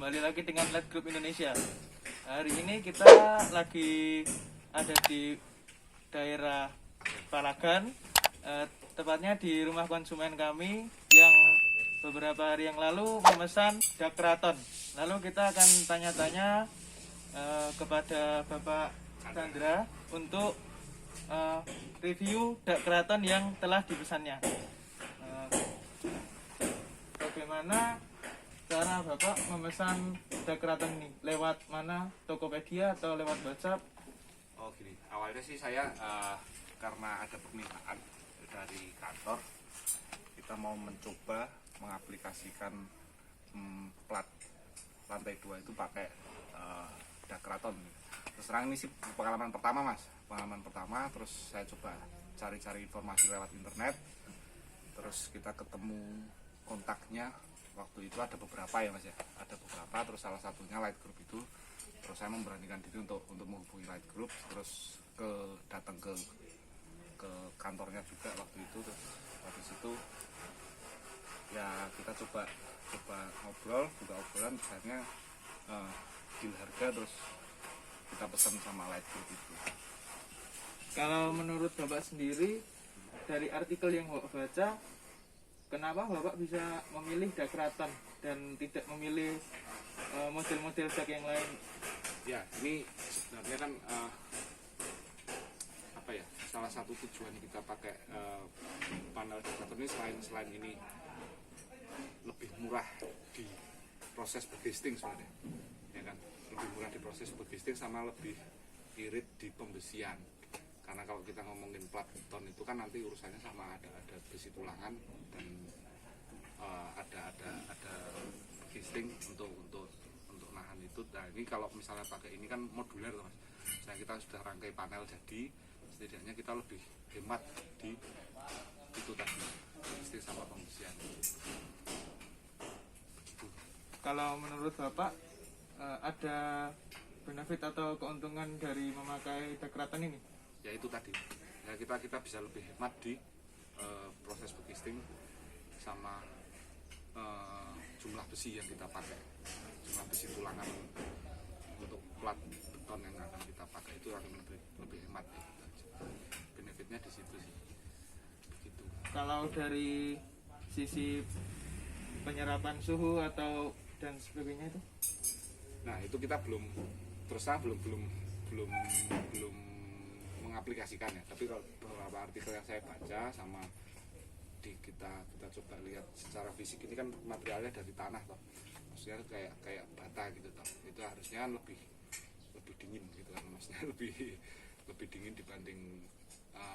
kembali lagi dengan Light Group Indonesia. Hari ini kita lagi ada di daerah Palagan, tepatnya di rumah konsumen kami yang beberapa hari yang lalu memesan dak keraton. Lalu kita akan tanya-tanya kepada Bapak Chandra untuk review dak keraton yang telah dipesannya. Bagaimana cara Bapak memesan dak keraton ini? Lewat mana? Tokopedia atau lewat WhatsApp? Oh gini, awalnya sih saya karena ada permintaan dari kantor, kita mau mencoba mengaplikasikan plat lantai 2 itu pakai dak keraton. Terus terang ini sih pengalaman pertama mas, terus saya coba cari-cari informasi lewat internet, terus kita ketemu kontaknya. Waktu itu ada beberapa ya mas ya, terus salah satunya Light Group itu, terus saya memberanikan diri untuk menghubungi Light Group, terus datang ke kantornya juga waktu itu. Terus habis itu ya kita coba ngobrol, buka obrolan, akhirnya deal harga, terus kita pesan sama Light Group itu. Kalau menurut Bapak sendiri, dari artikel yang Bapak baca, kenapa Bapak bisa memilih dak keraton dan tidak memilih model-model dak yang lain? Ya, ini sebenarnya kan salah satu tujuan kita pakai panel dak keraton ini selain ini lebih murah di proses bergesting sebenarnya, ya kan? Lebih murah di proses bergesting sama lebih irit di pembesian. Karena kalau kita ngomongin plat beton itu kan nanti urusannya sama ada besi tulangan dan ada casing untuk nahan itu. Nah ini kalau misalnya pakai ini kan modular mas. Misalnya kita sudah rangkai panel jadi, setidaknya kita lebih hemat di itu tadi, casing sama pembesian. Begitu. Kalau menurut Bapak ada benefit atau keuntungan dari memakai dak keraton ini? Ya itu tadi, ya kita bisa lebih hemat di proses berkisting sama jumlah besi yang kita pakai, jumlah besi tulangan untuk plat beton yang akan kita pakai itu akan lebih hemat. Benefitnya di situ sih. Begitu. Kalau dari sisi penyerapan suhu atau dan sebagainya itu? Nah itu kita belum mengaplikasikan ya, tapi kalau beberapa artikel yang saya baca sama kita coba lihat secara fisik, ini kan materialnya dari tanah toh, maksudnya kayak bata gitu toh, itu harusnya lebih dingin gitu kan, maksudnya lebih dingin dibanding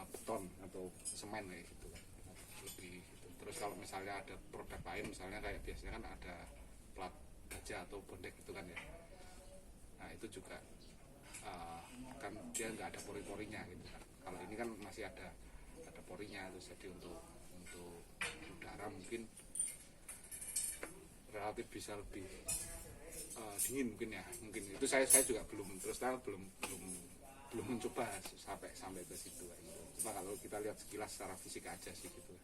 beton atau semen kayak gitu kan, lebih gitu. Terus kalau misalnya ada produk lain, misalnya kayak biasanya kan ada plat baja atau bondek gitu kan ya, nah itu juga kan dia nggak ada pori-porinya gitu kan. Kalau ini kan masih ada porinya, terus jadi untuk udara mungkin relatif bisa lebih dingin mungkin ya, mungkin itu saya juga belum mencoba sampai ke situ gitu. Cuma kalau kita lihat sekilas secara fisik aja sih gitu.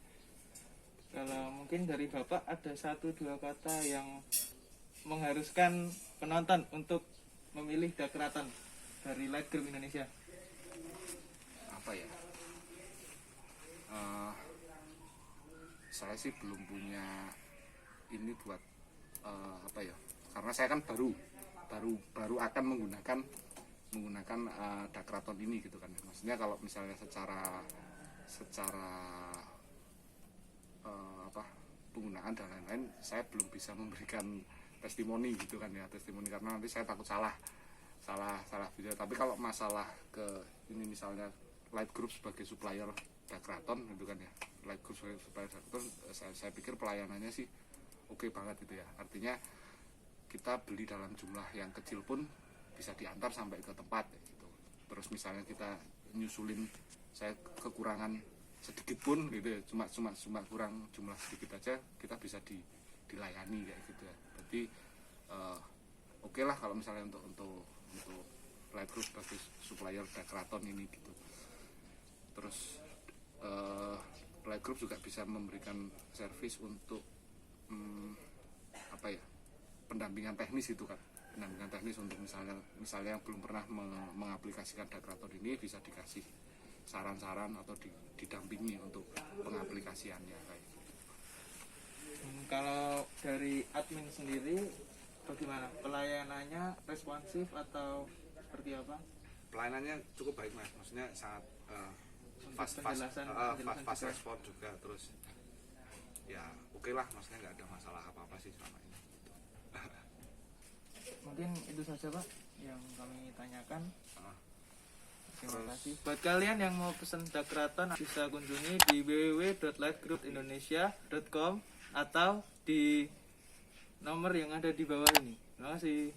Kalau mungkin dari Bapak ada 1-2 kata yang mengharuskan penonton untuk memilih dak keraton dari Light Group Indonesia. Apa ya? Saya sih belum punya ini buat karena saya kan baru akan menggunakan dak keraton ini gitu kan. Maksudnya kalau misalnya secara penggunaan dan lain-lain, saya belum bisa memberikan testimoni gitu kan ya, karena nanti saya takut salah video. Tapi kalau masalah ke ini, misalnya Light Group sebagai supplier dak keraton gitu kan ya, Light Group sebagai supplier dak keraton, saya pikir pelayanannya sih oke banget gitu ya. Artinya kita beli dalam jumlah yang kecil pun bisa diantar sampai ke tempat gitu. Terus misalnya kita nyusulin, saya kekurangan sedikit pun gitu ya, cuma kurang jumlah sedikit aja, kita bisa dilayani kayak gitu ya. Jadi oke lah kalau misalnya untuk Light Group sebagai supplier dak keraton ini gitu. Terus Light Group juga bisa memberikan servis untuk pendampingan teknis itu kan, pendampingan teknis untuk misalnya yang belum pernah mengaplikasikan Dakrator ini bisa dikasih saran-saran atau didampingi untuk pengaplikasiannya kayak gitu. Kalau dari admin sendiri bagaimana? Pelayanannya responsif atau seperti apa? Pelayanannya cukup baik Mas, maksudnya sangat fast penjelasan juga. respon juga, terus ya oke lah, maksudnya nggak ada masalah apa-apa sih selama ini. Mungkin itu saja Pak yang kami tanyakan. Terima Terus- kasih. Buat kalian yang mau pesen Dakraton bisa kunjungi di www.lightgroupindonesia.com atau di nomor yang ada di bawah ini. Terima kasih.